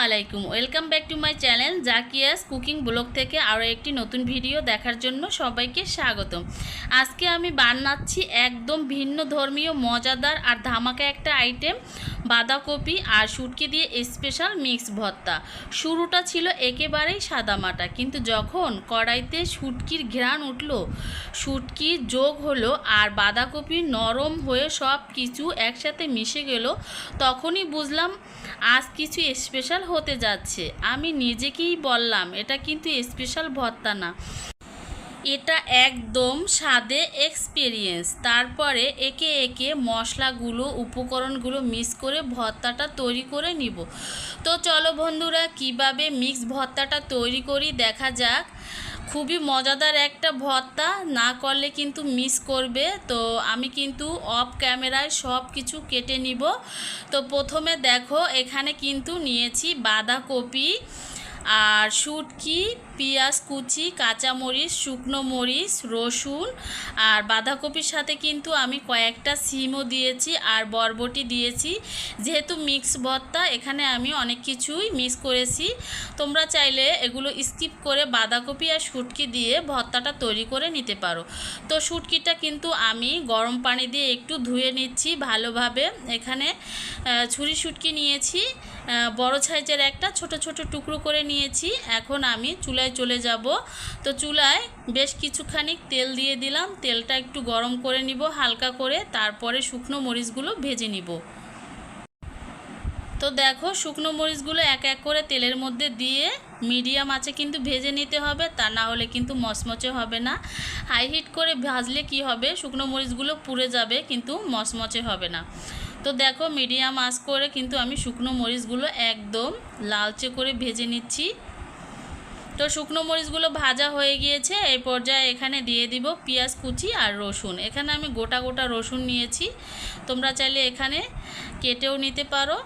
আলাইকুম, welcome back to my channel Zakia's cooking blog থেকে আরও একটি নতুন ভিডিও দেখার জন্য সবাইকে স্বাগতম। আজকে আমি বানাচ্ছি একদম ভিন্ন ধর্মীয় মজাদার আর ধামাকা একটা আইটেম, বাঁধাকপি আর শুটকি দিয়ে স্পেশাল মিক্স ভর্তা। শুরুটা ছিল একেবারেই সাদামাটা, কিন্তু যখন কড়াইতে শুটকির ঘ্রাণ উঠলো, শুটকি যোগ হলো আর বাঁধাকপি নরম হয়ে সব কিছু একসাথে মিশে গেল, তখনই বুঝলাম আজ কিছু স্পেশাল হতে যাচ্ছে। আমি নিজেকেই বললাম এটা কিন্তু স্পেশাল ভর্তা না, এটা একদম স্বাদে এক্সপিরিয়েন্স। তারপরে একে একে মশলাগুলো উপকরণগুলো মিক্স করে ভর্তাটা তৈরি করে নিব। তো চলো বন্ধুরা, কিভাবে মিক্স ভর্তাটা তৈরি করি দেখা যাক। খুবই মজাদার একটা ভর্তা, না করলে কিন্তু মিস করবে। তো আমি কিন্তু অফ ক্যামেরায় সব কিছু কেটে নিব। তো প্রথমে দেখো, এখানে কিন্তু নিয়েছি বাঁধাকপি আর শুটকি, পেঁয়াজ কুচি, কাঁচামরিচ, শুকনো মরিচ, রসুন, আর বাঁধাকপির সাথে কিন্তু আমি কয়েকটা সিমও দিয়েছি আর বরবটি দিয়েছি। যেহেতু মিক্স ভর্তা, এখানে আমি অনেক কিছুই মিক্স করেছি। তোমরা চাইলে এগুলো স্কিপ করে বাঁধাকপি আর শুটকি দিয়ে ভর্তাটা তৈরি করে নিতে পারো। তো শুটকিটা কিন্তু আমি গরম পানি দিয়ে একটু ধুয়ে নিচ্ছি ভালোভাবে। এখানে ছুরি শুটকি নিয়েছি, বড় সাইজের একটা, ছোট ছোট টুকরো করে নিয়েছি। এখন আমি চুলায় চলে যাব। তো চুলায় বেশ কিছুখানি তেল দিয়ে দিলাম, তেলটা একটু গরম করে নিব হালকা করে, তারপরে শুকনো মরিচগুলো ভেজে নিব। তো দেখো, শুকনো মরিচগুলো এক এক করে তেলের মধ্যে দিয়ে মিডিয়াম আঁচে কিন্তু ভেজে নিতে হবে, তা না হলে কিন্তু মচমচে হবে না। হাই হিট করে ভাজলে কি হবে, শুকনো মরিচগুলো পুড়ে যাবে কিন্তু মচমচে হবে না। তো দেখো, মিডিয়াম আঁচ করে কিন্তু আমি শুকনো মরিচগুলো একদম লালচে করে ভেজে নিচ্ছি। তো শুকনো মরিচগুলো ভাজা হয়ে গিয়েছে। এই পর্যায়ে এখানে দিয়ে দিব পেঁয়াজ কুচি আর রসুন। এখানে আমি গোটা গোটা রসুন নিয়েছি, তোমরা চাইলে এখানে কেটেও নিতে পারো।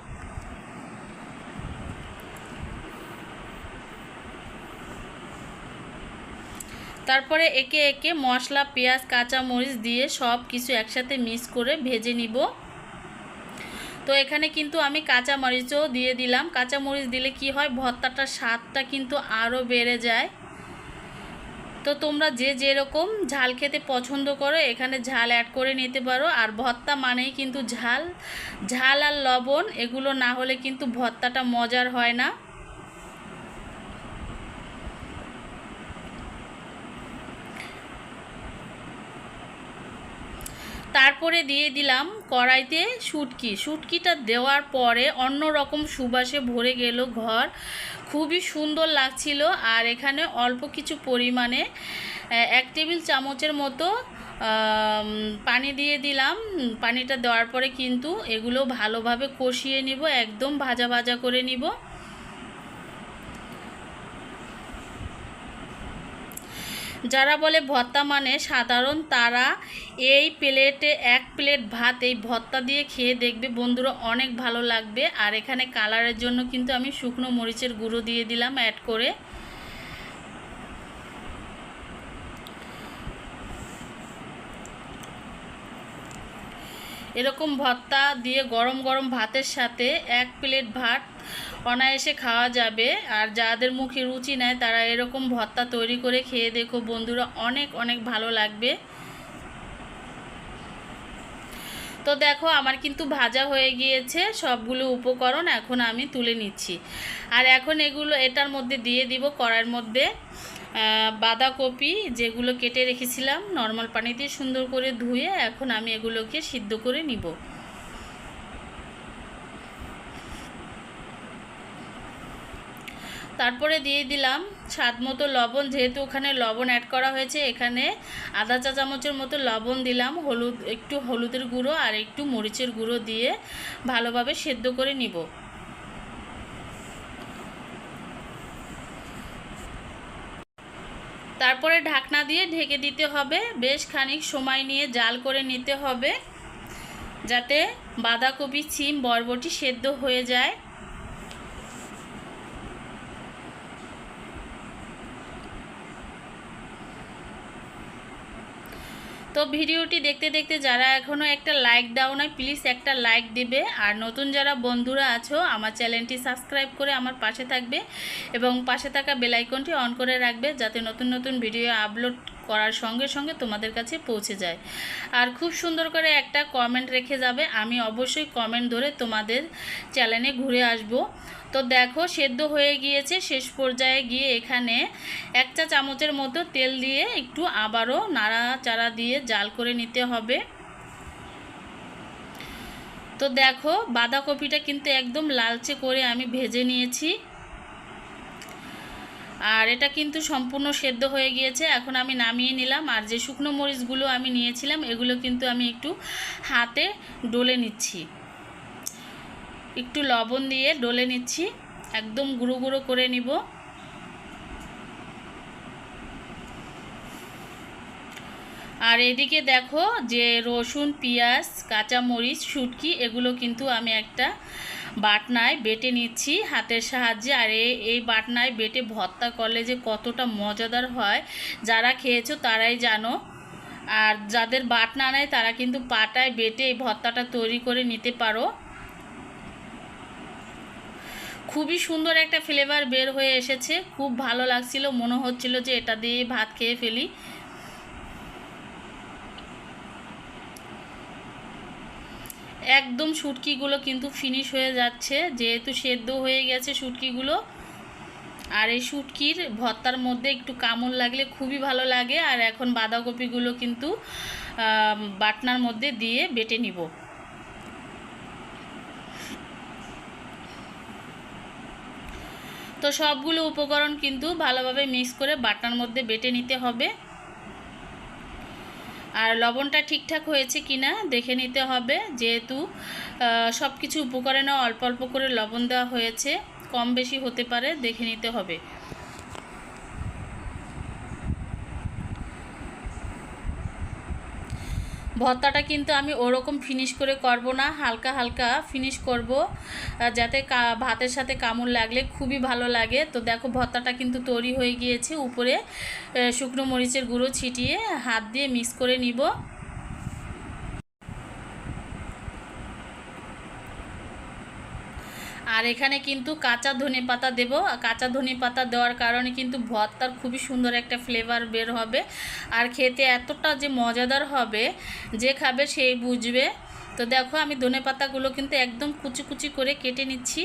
তারপরে একে একে মশলা, পেঁয়াজ, কাঁচা মরিচ দিয়ে সব কিছু একসাথে মিক্স করে ভেজে নিব। তো এখানে কিন্তু আমি কাঁচা মরিচও দিয়ে দিলাম। কাঁচা মরিচ দিলে কি হয়, ভর্তাটার স্বাদটা কিন্তু আরও বেড়ে যায়। তো তোমরা যে যেরকম ঝাল খেতে পছন্দ করো এখানে ঝাল অ্যাড করে নিতে পারো। আর ভর্তা মানেই কিন্তু ঝাল, ঝাল আর লবণ এগুলো না হলে কিন্তু ভর্তাটা মজার হয় না। তারপরে দিয়ে দিলাম কড়াইতে শুটকি। শুটকিটা দেওয়ার পরে অন্য রকম সুবাসে ভরে গেল ঘর, খুবই সুন্দর লাগছিল। আর এখানে অল্প কিছু পরিমাণে 1 টেবিল চামচের মতো পানি দিয়ে দিলাম। পানিটা দেওয়ার পরে কিন্তু এগুলো ভালোভাবে কষিয়ে নিব, একদম ভাজা ভাজা করে নিব। যারা বলে ভর্তা মানে সাধারণ, তারা এই প্লেটে 1 প্লেট ভাত এই ভর্তা দিয়ে খেয়ে দেখবে বন্ধুরা, অনেক ভালো লাগবে। আর এখানে কালারের জন্য কিন্তু আমি শুকনো মরিচের গুঁড়ো দিয়ে দিলাম অ্যাড করে। এরকম ভর্তা দিয়ে গরম গরম ভাতের সাথে 1 প্লেট ভাত অনায়াসে খাওয়া যাবে। আর যাদের মুখে রুচি নেয় তারা এরকম ভর্তা তৈরি করে খেয়ে দেখো বন্ধুরা, অনেক অনেক ভালো লাগবে। তো দেখো, আমার কিন্তু ভাজা হয়ে গিয়েছে সবগুলো উপকরণ, এখন আমি তুলে নিচ্ছি। আর এখন এগুলো এটার মধ্যে দিয়ে দিব, কড়াইয়ের মধ্যে বাঁধাকপি যেগুলো কেটে রেখেছিলাম নর্মাল পানি দিয়ে সুন্দর করে ধুয়ে, এখন আমি এগুলোকে সিদ্ধ করে নিব। তারপরে দিয়ে দিলাম স্বাদ মতো লবণ, যেহেতু ওখানে লবণ অ্যাড করা হয়েছে। এখানে আধা চা চামচের মতো লবণ দিলাম, হলুদ, একটু হলুদের গুঁড়ো আর একটু মরিচের গুঁড়ো দিয়ে ভালোভাবে সেদ্ধ করে নিব। তারপরে ঢাকনা দিয়ে ঢেকে দিতে হবে, বেশ খানিক সময় নিয়ে জাল করে নিতে হবে যাতে বাঁধাকপি, সিম, বরবটি সেদ্ধ হয়ে যায়। তো তো ভিডিওটি দেখতে দেখতে যারা এখনও একটা লাইক দাও না, প্লিজ একটা লাইক দিবে। আর নতুন যারা বন্ধুরা আছো আমার চ্যানেলটি সাবস্ক্রাইব করে আমার পাশে থাকবে এবং পাশে থাকা বেল আইকনটি অন করে রাখবে, যাতে নতুন নতুন ভিডিও আপলোড করার সঙ্গে সঙ্গে তোমাদের কাছে পৌঁছে যায়। আর খুব সুন্দর করে একটা কমেন্ট রেখে যাবে, আমি অবশ্যই কমেন্ট ধরে তোমাদের চ্যানেলে ঘুরে আসব। তো দেখো সেদ্ধ হয়ে গিয়েছে, শেষ পর্যায়ে গিয়ে এখানে 1 চা চামচের মতো তেল দিয়ে একটু আবারও নাড়াচাড়া দিয়ে জাল করে নিতে হবে। তো দেখো বাঁধাকপিটা কিন্তু একদম লালচে করে আমি ভেজে নিয়েছি, আর এটা কিন্তু সম্পূর্ণ সেদ্ধ হয়ে গিয়েছে। এখন আমি নামিয়ে নিলাম। আর যে শুকনো মরিচগুলো আমি নিয়েছিলাম এগুলো কিন্তু আমি একটু হাতে ডলে নিচ্ছি, একটু লবণ দিয়ে ডলে নিচ্ছি, একদম গুঁড়ো গুঁড়ো করে নিব। আর এদিকে দেখো যে রসুন, পেঁয়াজ, কাঁচামরিচ, শুটকি এগুলো কিন্তু আমি একটা বাটনায় বেটে নিচ্ছি হাতের সাহায্যে। আর এই বাটনায় বেটে ভর্তা করলে যে কতটা মজাদার হয়, যারা খেয়েছো তারাই জানো। আর যাদের বাটনা নেয় তারা কিন্তু পাটায় বেটে এই ভর্তাটা তৈরি করে নিতে পারো। খুবই সুন্দর একটা ফ্লেভার বের হয়ে এসেছে, খুব ভালো লাগছিল, মনে হচ্ছিল যে এটা দিয়ে ভাত খেয়ে ফেলি। একদম শুটকিগুলো কিন্তু ফিনিশ হয়ে যাচ্ছে, যেহেতু সেদ্ধ হয়ে গেছে শুটকিগুলো। আর এই শুটকির ভর্তার মধ্যে একটু কামড় লাগলে খুবই ভালো লাগে। আর এখন বাঁধাকপিগুলো কিন্তু বাটনার মধ্যে দিয়ে বেটে নিব। তো সবগুলো উপকরণ কিন্তু ভালোভাবে মিক্স করে বাটনার মধ্যে বেটে নিতে হবে। আর লবণটা ঠিকঠাক হয়েছে কিনা দেখে নিতে হবে, যেহেতু সব কিছু উপকরণে অল্প অল্প করে লবণ দেওয়া হয়েছে, কম বেশি হতে পারে, দেখে নিতে হবে। ভর্তাটা কিন্তু আমি ওরকম ফিনিশ করে করব না, হালকা হালকা ফিনিশ করব, যাতে ভাতের সাথে কামড় লাগলে খুবই ভালো লাগে। তো দেখো ভর্তাটা কিন্তু তৈরি হয়ে গিয়েছে, উপরে শুকনো মরিচের গুঁড়ো ছিটিয়ে হাত দিয়ে মিক্স করে নিব। আর এখানে কিন্তু কাঁচা ধনেপাতা দেব। কাঁচা ধনেপাতা দেওয়ার কারণে কিন্তু ভর্তার খুবই সুন্দর একটা ফ্লেভার বের হবে, আর খেতে এতটা যে মজাদার হবে, যে খাবে সেই বুঝবে। তো দেখো আমি ধনেপাতাগুলো কিন্তু একদম কুচি কুচি করে কেটে নিচ্ছি।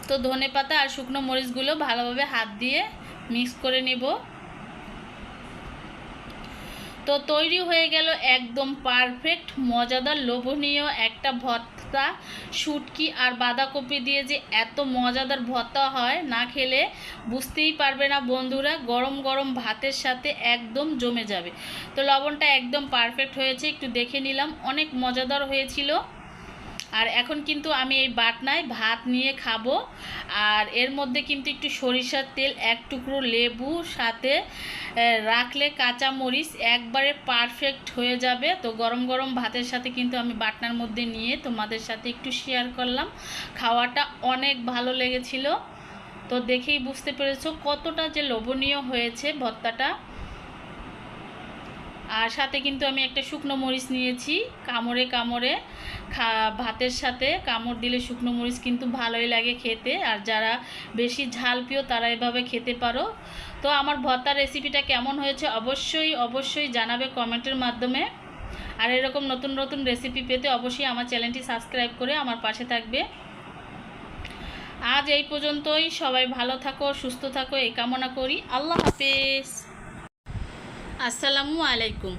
তো ধনেপাতা আর শুকনো মরিচগুলো ভালোভাবে হাত দিয়ে মিক্স করে নেব। তো তৈরি হয়ে গেল একদম পারফেক্ট মজাদার লোভনীয় একটা ভর্তা। শুটকি আর বাঁধাকপি দিয়ে যে এত মজাদার ভর্তা হয়, না খেলে বুঝতেই পারবে না বন্ধুরা, গরম গরম ভাতের সাথে একদম জমে যাবে। তো লবণটা একদম পারফেক্ট হয়েছে, একটু দেখে নিলাম, অনেক মজাদার হয়েছিল। আর এখন কিন্তু আমি এই বাটনায় ভাত নিয়ে খাবো। আর এর মধ্যে কিন্তু একটু সরিষার তেল, এক টুকরো লেবু সাথে রাখলে কাঁচা মরিচ একবারে পারফেক্ট হয়ে যাবে। তো গরম গরম ভাতের সাথে কিন্তু আমি বাটনার মধ্যে নিয়ে তোমাদের সাথে একটু শেয়ার করলাম। খাওয়াটা অনেক ভালো লেগেছিল। তো দেখেই বুঝতে পেরেছো কতটা যে লোভনীয় হয়েছে ভর্তাটা। আর সাথে কিন্তু আমি একটা শুকনো মরিচ নিয়েছি, কামড়ে কামড়ে ভাতের সাথে কামড় দিলে শুকনো মরিচ কিন্তু ভালোই লাগে খেতে। আর যারা বেশি ঝাল প্রিয় তারা এভাবে খেতে পারো। তো আমার ভর্তার রেসিপিটা কেমন হয়েছে অবশ্যই অবশ্যই জানাবে কমেন্টের মাধ্যমে। আর এরকম নতুন নতুন রেসিপি পেতে অবশ্যই আমার চ্যানেলটি সাবস্ক্রাইব করে আমার পাশে থাকবে। আজ এই পর্যন্তই, সবাই ভালো থাকো, সুস্থ থাকো এই কামনা করি। আল্লাহ হাফেজ, আসসালামু আলাইকুম।